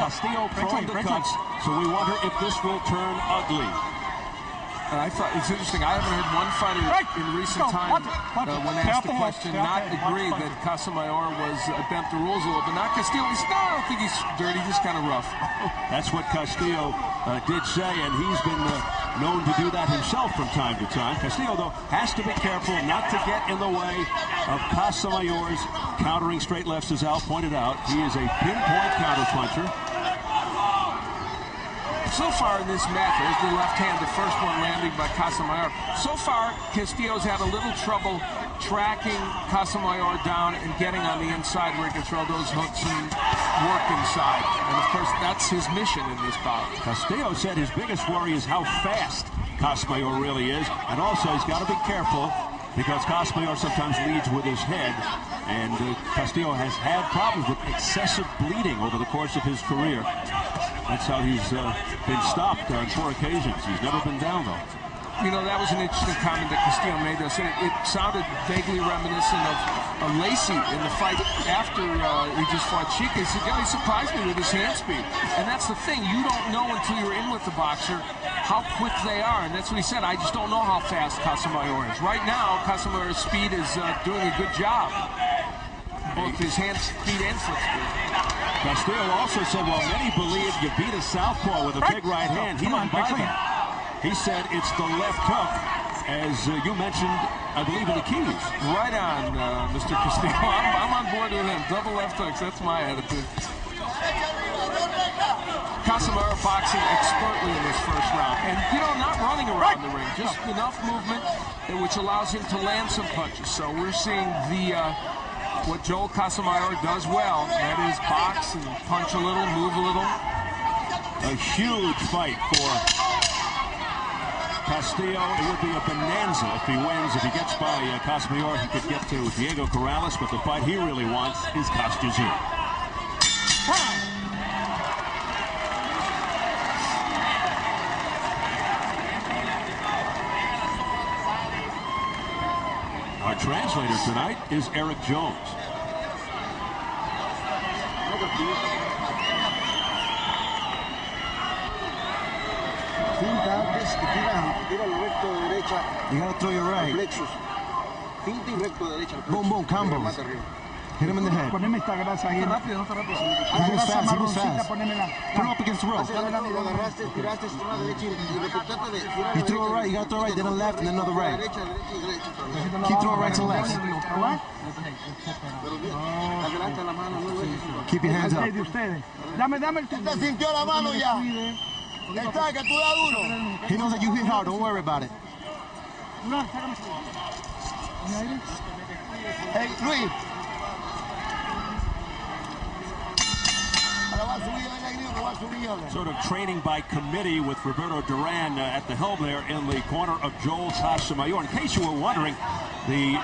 Castillo prone to cuts, so we wonder if this will turn ugly. And I thought it's interesting. I haven't heard one fighter in recent time, when asked the question, not agree that Casamayor was bent the rules a little, but not Castillo. He said, no, I don't think he's dirty, just kind of rough. That's what Castillo did say, and he's been known to do that himself from time to time. Castillo, though, has to be careful not to get in the way of Casamayor's countering straight lefts, as Al pointed out. He is a pinpoint counterpuncher. So far in this match, there's the left hand, the first one landing by Casamayor. So far, Castillo's had a little trouble tracking Casamayor down and getting on the inside where he can throw those hooks and work inside. And of course, that's his mission in this bout. Castillo said his biggest worry is how fast Casamayor really is, and also he's got to be careful because Casamayor sometimes leads with his head, and Castillo has had problems with excessive bleeding over the course of his career. That's how he's been stopped on 4 occasions. He's never been down, though. You know, that was an interesting comment that Castillo made. It sounded vaguely reminiscent of Lacey in the fight after he just fought Chica. He said, yeah, he surprised me with his hand speed. And that's the thing. You don't know until you're in with the boxer how quick they are. And that's what he said. I just don't know how fast Casamayor is. Right now, Casamayor's speed is doing a good job. Both his hand speed and foot speed. Castillo also said, while many believe you beat a southpaw with a big right hand, he didn't buy that. He said it's the left hook, as you mentioned, I believe, in the keys. Right on, Mr. Castillo. I'm on board with him. Double left hooks, that's my attitude. Casamayor boxing expertly in this first round. And, you know, not running around the ring, just enough movement which allows him to land some punches. So we're seeing the what Joel Casamayor does well, that is box and punch a little, move a little. A huge fight for Castillo. It would be a bonanza if he wins. If he gets by Casamayor, he could get to Diego Corrales, but the fight he really wants is Castillo. Our translator tonight is Eric Jones. You gotta throw your right. Boom, boom, combos. Hit him in the head. Poneme esta grasa ahí. Rápido, no rápido. He was fast, he was fast. Put him up against the rope. You throw a right, you gotta throw a right, then a left, and then another right. Keep throwing right to left. Keep your hands up. Sintió la mano ya. He knows that you hit hard, don't worry about it. Hey, Luis. Sort of training by committee with Roberto Duran at the helm there in the corner of Joel Casamayor. In case you were wondering, the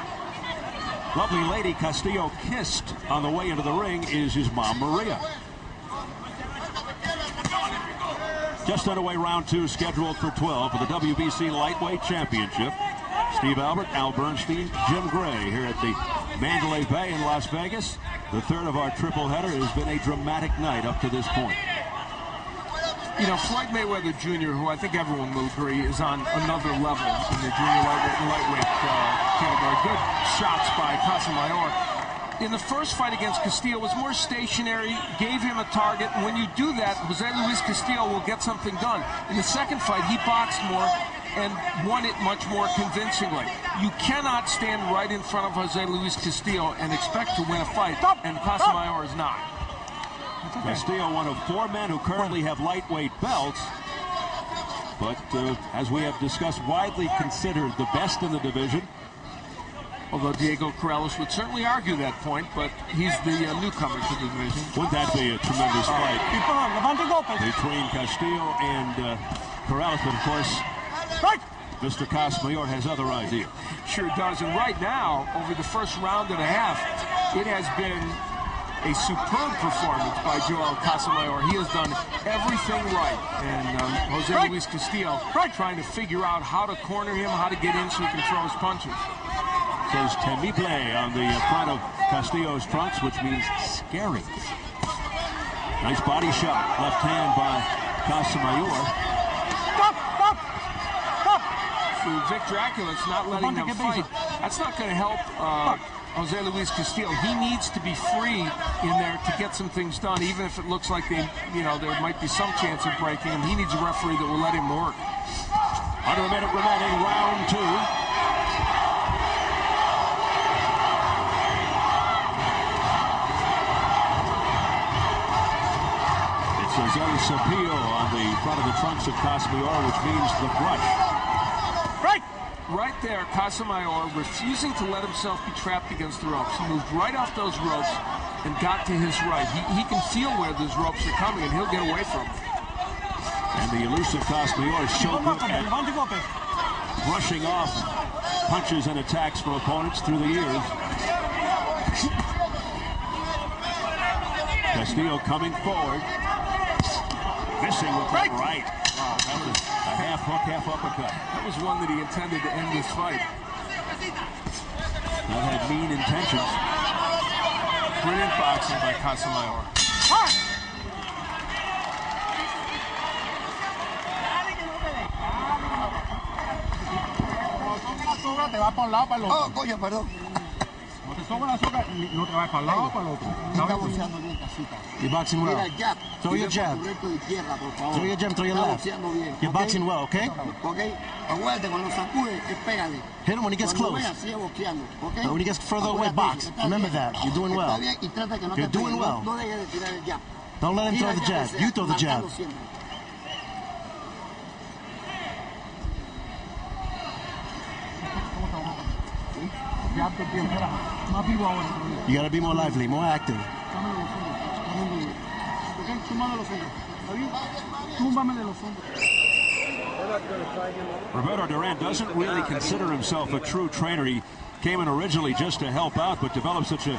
lovely lady Castillo kissed on the way into the ring is his mom, Maria. Just underway, round 2, scheduled for 12 for the WBC Lightweight Championship. Steve Albert, Al Bernstein, Jim Gray here at the Mandalay Bay in Las Vegas. The third of our triple header. Has been a dramatic night up to this point. You know, Floyd Mayweather Jr., who I think everyone will agree is on another level in the junior lightweight category. Good shots by Casamayor. In the first fight against Castillo, was more stationary, gave him a target, and when you do that, Jose Luis Castillo will get something done. In the second fight, he boxed more and won it much more convincingly. You cannot stand right in front of Jose Luis Castillo and expect to win a fight, and Casamayor is not. Castillo, one of 4 men who currently have lightweight belts, but as we have discussed, widely considered the best in the division. Although Diego Corrales would certainly argue that point, but he's the newcomer to the division. Wouldn't that be a tremendous fight between Castillo and Corrales? But of course, Mr. Casamayor has other ideas. Sure does. And right now, over the first round and a half, it has been a superb performance by Joel Casamayor. He has done everything right. And Jose Luis Castillo trying to figure out how to corner him, how to get in so he can throw his punches. Says Temible on the front of Castillo's trunks, which means scary. Nice body shot. Left hand by Casamayor. Vic Dracula's not letting them fight. That's not going to help Jose Luis Castillo. He needs to be free in there to get some things done, even if it looks like there might be some chance of breaking him. He needs a referee that will let him work. Under a minute remaining, round 2. It's Jose Sapillo on the front of the trunks of Casamayor, which means the brush. Right there, Casamayor refusing to let himself be trapped against the ropes. He moved right off those ropes and got to his right. He can feel where those ropes are coming, and he'll get away from them. And the elusive Casamayor is so good at brushing off punches and attacks from opponents through the years. Castillo coming forward. Missing with that right. Wow, that was a half hook, half uppercut. That was one that he intended to end this fight. That had mean intentions. Brilliant boxing by Casamayor. Oh, coño, perdón. You're boxing well. Throw your jab. Throw your jab, throw your left. You're boxing well, okay? Hit him when he gets close. When he gets further away, box. Remember that. You're doing well. You're doing well. Don't let him throw the jab. You throw the jab. You gotta be more lively, more active. Roberto Duran doesn't really consider himself a true trainer. He came in originally just to help out, but developed such a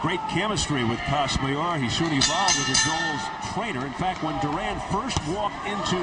great chemistry with Casamayor. He soon evolved into Joel's trainer. In fact, when Duran first walked into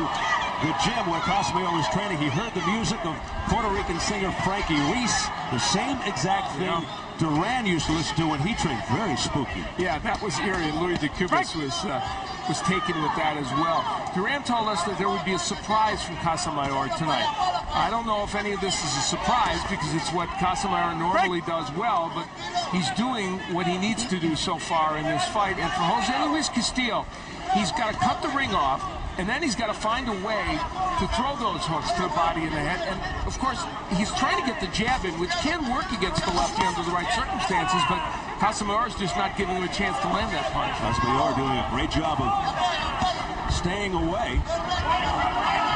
the gym where Casamayor was training, he heard the music of Puerto Rican singer Frankie Ruiz. The same exact thing Duran used to listen to when he trained. Very spooky. Yeah, that was eerie, and Louis de Cubas was taken with that as well. Duran told us that there would be a surprise from Casamayor tonight. I don't know if any of this is a surprise because it's what Casamayor normally does well, but he's doing what he needs to do so far in this fight. And for Jose Luis Castillo, he's got to cut the ring off, and then he's got to find a way to throw those hooks to the body and the head. And, of course, he's trying to get the jab in, which can work against the lefty under the right circumstances, but Casamayor is just not giving him a chance to land that punch. Casamayor doing a great job of staying away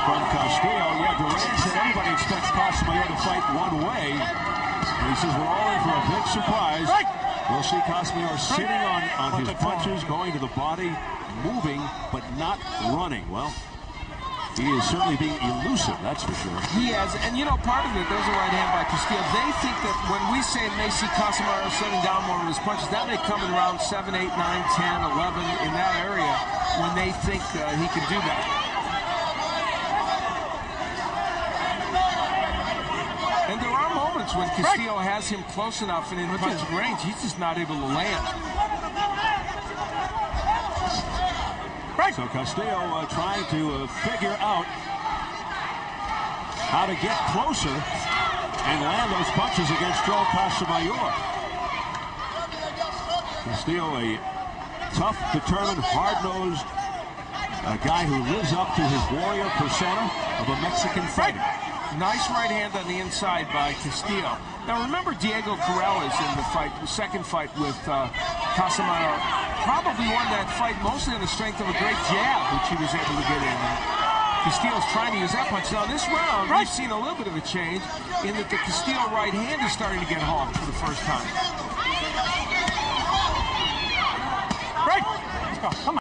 from Castillo. Yeah, Duran said everybody expects Casamayor to fight one way. And he says we're all in for a big surprise. We'll see Casamayor sitting on his punches, going to the body, moving, but not running. Well, he is certainly being elusive, that's for sure. He has, and part of it, there's a right hand by Castillo. They think that when we say they see Casamayor setting down more of his punches, that may come in around 7, 8, 9, 10, 11, in that area, when they think he can do that. And there are moments when Castillo has him close enough and in punching range, he's just not able to land. So Castillo trying to figure out how to get closer and land those punches against Joel Casamayor. Castillo, a tough, determined, hard-nosed guy who lives up to his warrior persona of a Mexican fighter. Nice right hand on the inside by Castillo. Now remember Diego Corrales in the fight, the second fight with Casamayor. Probably won that fight mostly on the strength of a great jab, which he was able to get in. Castillo's trying to use that punch. Now this round, we've seen a little bit of a change in that the Castillo right hand is starting to get home for the first time. Let's go. Come on.